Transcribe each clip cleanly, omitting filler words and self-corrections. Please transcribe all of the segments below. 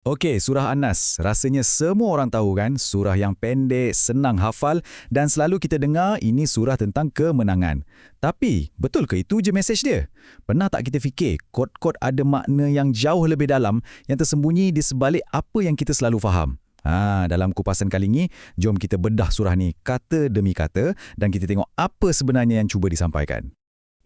Okey, surah An-Nas. Rasanya semua orang tahu kan, surah yang pendek, senang hafal dan selalu kita dengar ini surah tentang kemenangan. Tapi, betul ke itu je mesej dia? Pernah tak kita fikir, kod-kod ada makna yang jauh lebih dalam yang tersembunyi di sebalik apa yang kita selalu faham? Dalam kupasan kali ini, jom kita bedah surah ni kata demi kata dan kita tengok apa sebenarnya yang cuba disampaikan.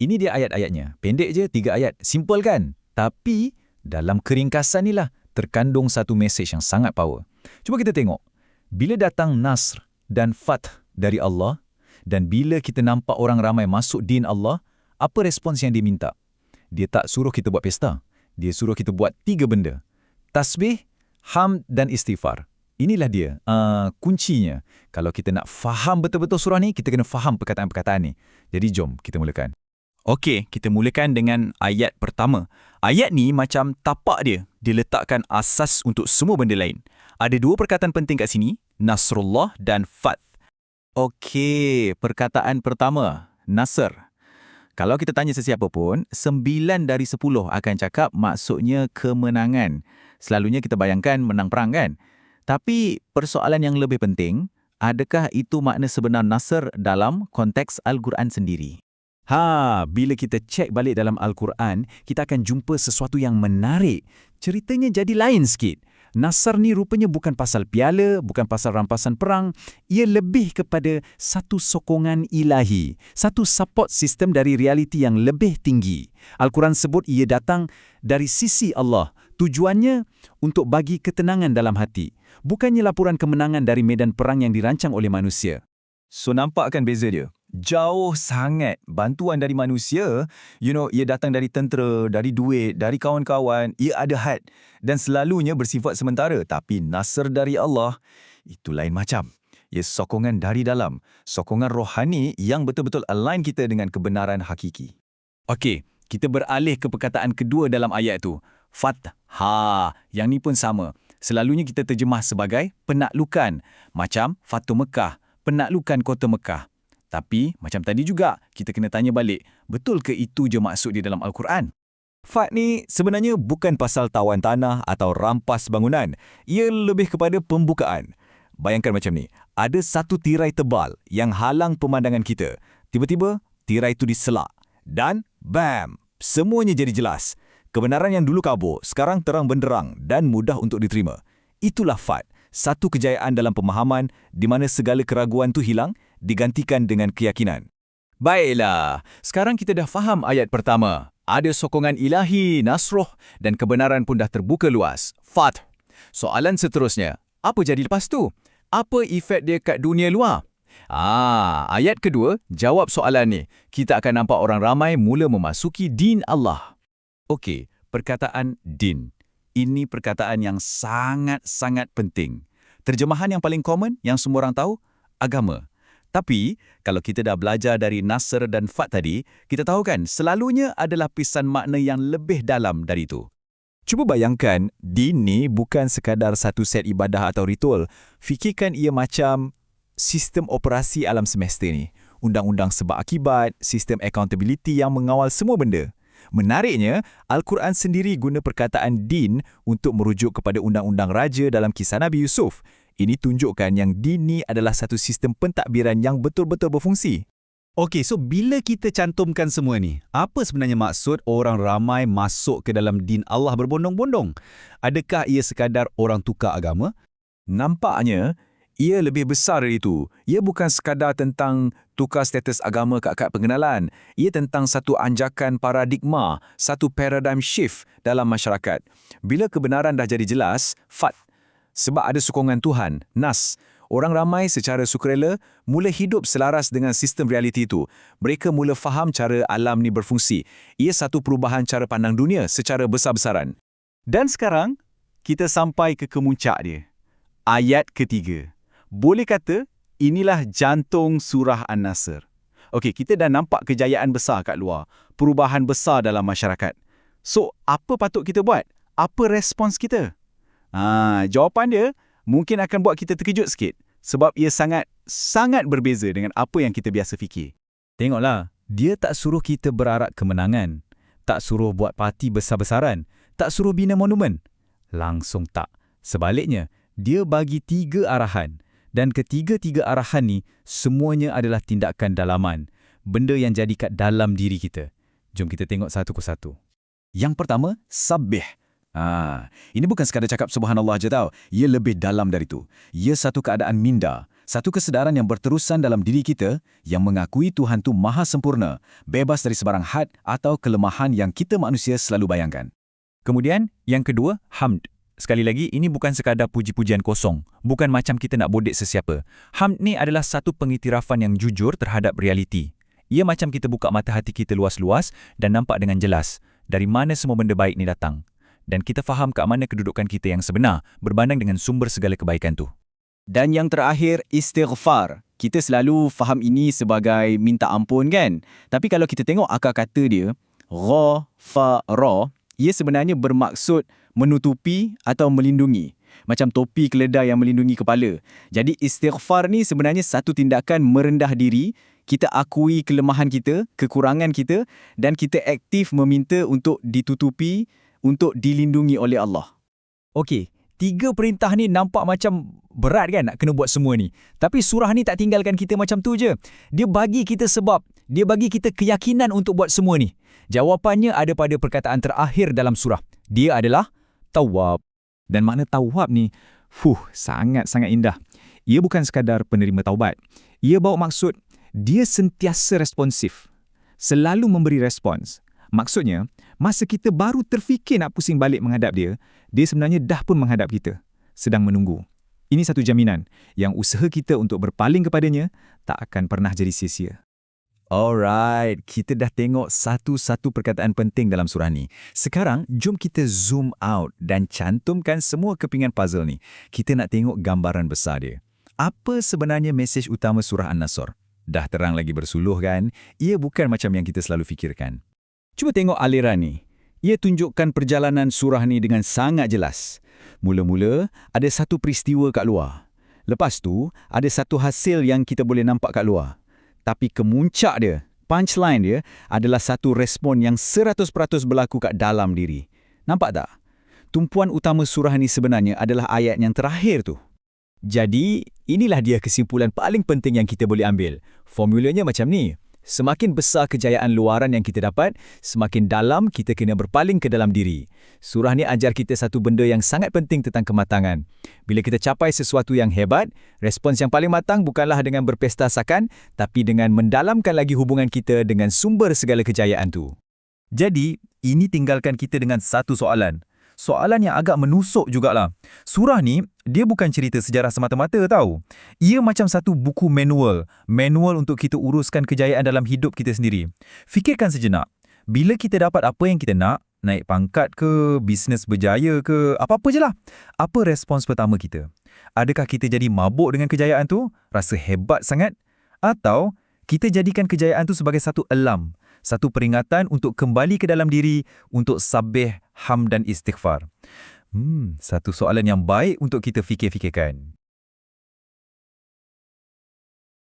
Ini dia ayat-ayatnya. Pendek je, 3 ayat. Simple kan? Tapi, dalam keringkasan inilah terkandung satu mesej yang sangat power. Cuba kita tengok. Bila datang Nasr dan Fath dari Allah, dan bila kita nampak orang ramai masuk din Allah, apa respons yang dia minta? Dia tak suruh kita buat pesta. Dia suruh kita buat 3 benda. Tasbih, hamd dan istighfar. Inilah dia kuncinya. Kalau kita nak faham betul-betul surah ni, kita kena faham perkataan-perkataan ni. Jadi jom kita mulakan. Okey, kita mulakan dengan ayat pertama. Ayat ni macam tapak dia. Dia letakkan asas untuk semua benda lain. Ada 2 perkataan penting kat sini, Nasrullah dan Fath. Okey, perkataan pertama, Nasr. Kalau kita tanya sesiapa pun, 9 dari 10 akan cakap maksudnya kemenangan. Selalunya kita bayangkan menang perang kan? Tapi persoalan yang lebih penting, adakah itu makna sebenar Nasr dalam konteks Al-Quran sendiri? Bila kita cek balik dalam Al-Quran, kita akan jumpa sesuatu yang menarik. Ceritanya jadi lain sikit. Nasr ni rupanya bukan pasal piala, bukan pasal rampasan perang. Ia lebih kepada satu sokongan ilahi, satu support system dari realiti yang lebih tinggi. Al-Quran sebut ia datang dari sisi Allah. Tujuannya untuk bagi ketenangan dalam hati. Bukannya laporan kemenangan dari medan perang yang dirancang oleh manusia. So nampak kan beza dia? Jauh sangat bantuan dari manusia, ia datang dari tentera, dari duit, dari kawan-kawan, ia ada had dan selalunya bersifat sementara. Tapi Nasr dari Allah, itu lain macam. Ia sokongan dari dalam, sokongan rohani yang betul-betul align kita dengan kebenaran hakiki. Okey, kita beralih ke perkataan kedua dalam ayat tu. Fath. Yang ni pun sama. Selalunya kita terjemah sebagai penaklukan. Macam Fatu Mekah, penaklukan kota Mekah. Tapi, macam tadi juga, kita kena tanya balik, betul ke itu je maksud di dalam Al-Quran? Fath ni sebenarnya bukan pasal tawan tanah atau rampas bangunan. Ia lebih kepada pembukaan. Bayangkan macam ni, ada satu tirai tebal yang halang pemandangan kita. Tiba-tiba, tirai itu diselak. Dan, bam! Semuanya jadi jelas. Kebenaran yang dulu kabur, sekarang terang benderang dan mudah untuk diterima. Itulah Fath. Satu kejayaan dalam pemahaman di mana segala keraguan tu hilang, digantikan dengan keyakinan. Baiklah, sekarang kita dah faham ayat pertama. Ada sokongan ilahi, nasroh dan kebenaran pun dah terbuka luas. Fath. Soalan seterusnya, apa jadi lepas tu? Apa efek dia kat dunia luar? Ayat kedua jawab soalan ni. Kita akan nampak orang ramai mula memasuki din Allah. Okey, perkataan din. Ini perkataan yang sangat-sangat penting. Terjemahan yang paling common, yang semua orang tahu, agama. Tapi, kalau kita dah belajar dari Nasr dan Fath tadi, kita tahu kan, selalunya ada lapisan makna yang lebih dalam dari itu. Cuba bayangkan, din ni bukan sekadar satu set ibadah atau ritual. Fikirkan ia macam sistem operasi alam semesta ni. Undang-undang sebab akibat, sistem accountability yang mengawal semua benda. Menariknya, Al-Quran sendiri guna perkataan din untuk merujuk kepada undang-undang raja dalam kisah Nabi Yusuf. Ini tunjukkan yang din ni adalah satu sistem pentadbiran yang betul-betul berfungsi. Okey, so bila kita cantumkan semua ni, apa sebenarnya maksud orang ramai masuk ke dalam din Allah berbondong-bondong? Adakah ia sekadar orang tukar agama? Nampaknya, ia lebih besar dari itu. Ia bukan sekadar tentang tukar status agama kat pengenalan. Ia tentang satu anjakan paradigma, satu paradigm shift dalam masyarakat. Bila kebenaran dah jadi jelas, Fath. Sebab ada sokongan Tuhan, Nas. Orang ramai secara sukarela mula hidup selaras dengan sistem realiti itu. Mereka mula faham cara alam ni berfungsi. Ia satu perubahan cara pandang dunia secara besar-besaran. Dan sekarang, kita sampai ke kemuncak dia. Ayat ketiga. Boleh kata, inilah jantung surah An-Nasr. Okey, kita dah nampak kejayaan besar kat luar, perubahan besar dalam masyarakat. So, apa patut kita buat? Apa respons kita? Jawapan dia mungkin akan buat kita terkejut sikit sebab ia sangat berbeza dengan apa yang kita biasa fikir. Tengoklah, dia tak suruh kita berarak kemenangan, tak suruh buat parti besar-besaran, tak suruh bina monumen. Langsung tak. Sebaliknya, dia bagi 3 arahan. Dan ketiga-tiga arahan ni, semuanya adalah tindakan dalaman. Benda yang jadi kat dalam diri kita. Jom kita tengok satu persatu. Yang pertama, sabbih. Ini bukan sekadar cakap subhanallah je tau. Ia lebih dalam dari itu. Ia satu keadaan minda, satu kesedaran yang berterusan dalam diri kita yang mengakui Tuhan tu maha sempurna, bebas dari sebarang had atau kelemahan yang kita manusia selalu bayangkan. Kemudian, yang kedua, hamd. Sekali lagi, ini bukan sekadar puji-pujian kosong. Bukan macam kita nak bodek sesiapa. Hamd ni adalah satu pengiktirafan yang jujur terhadap realiti. Ia macam kita buka mata hati kita luas-luas dan nampak dengan jelas dari mana semua benda baik ni datang. Dan kita faham kat mana kedudukan kita yang sebenar berbanding dengan sumber segala kebaikan tu. Dan yang terakhir, istighfar. Kita selalu faham ini sebagai minta ampun kan? Tapi kalau kita tengok akar kata dia, ghafara, ia sebenarnya bermaksud menutupi atau melindungi. Macam topi keledai yang melindungi kepala. Jadi istighfar ni sebenarnya satu tindakan merendah diri, kita akui kelemahan kita, kekurangan kita dan kita aktif meminta untuk ditutupi, untuk dilindungi oleh Allah. Okey, 3 perintah ni nampak macam berat kan nak kena buat semua ni. Tapi surah ni tak tinggalkan kita macam tu je. Dia bagi kita sebab, dia bagi kita keyakinan untuk buat semua ni. Jawapannya ada pada perkataan terakhir dalam surah. Dia adalah Tawwab. Dan makna tawab ni, sangat-sangat indah. Ia bukan sekadar penerima taubat. Ia bawa maksud, dia sentiasa responsif. Selalu memberi respons. Maksudnya, masa kita baru terfikir nak pusing balik menghadap dia, dia sebenarnya dah pun menghadap kita. Sedang menunggu. Ini satu jaminan yang usaha kita untuk berpaling kepadanya tak akan pernah jadi sia-sia. Alright, kita dah tengok satu-satu perkataan penting dalam surah ni. Sekarang, jom kita zoom out dan cantumkan semua kepingan puzzle ni. Kita nak tengok gambaran besar dia. Apa sebenarnya mesej utama surah An-Nasr? Dah terang lagi bersuluh kan? Ia bukan macam yang kita selalu fikirkan. Cuba tengok aliran ni. Ia tunjukkan perjalanan surah ni dengan sangat jelas. Mula-mula, ada satu peristiwa kat luar. Lepas tu, ada satu hasil yang kita boleh nampak kat luar. Tapi kemuncak dia, punchline dia, adalah satu respon yang 100% berlaku kat dalam diri. Nampak tak? Tumpuan utama surah ni sebenarnya adalah ayat yang terakhir tu. Jadi, inilah dia kesimpulan paling penting yang kita boleh ambil. Formulanya macam ni. Semakin besar kejayaan luaran yang kita dapat, semakin dalam kita kena berpaling ke dalam diri. Surah ni ajar kita satu benda yang sangat penting tentang kematangan. Bila kita capai sesuatu yang hebat, respons yang paling matang bukanlah dengan berpesta sakan, tapi dengan mendalamkan lagi hubungan kita dengan sumber segala kejayaan tu. Jadi, ini tinggalkan kita dengan satu soalan. Soalan yang agak menusuk jugalah. Surah ni, dia bukan cerita sejarah semata-mata tau. Ia macam satu buku manual. Manual untuk kita uruskan kejayaan dalam hidup kita sendiri. Fikirkan sejenak. Bila kita dapat apa yang kita nak, naik pangkat ke, bisnes berjaya ke, apa-apa je lah. Apa respons pertama kita? Adakah kita jadi mabuk dengan kejayaan tu? Rasa hebat sangat? Atau kita jadikan kejayaan tu sebagai satu alarm? Satu peringatan untuk kembali ke dalam diri, untuk sabih, hamd dan istighfar. Satu soalan yang baik untuk kita fikir-fikirkan.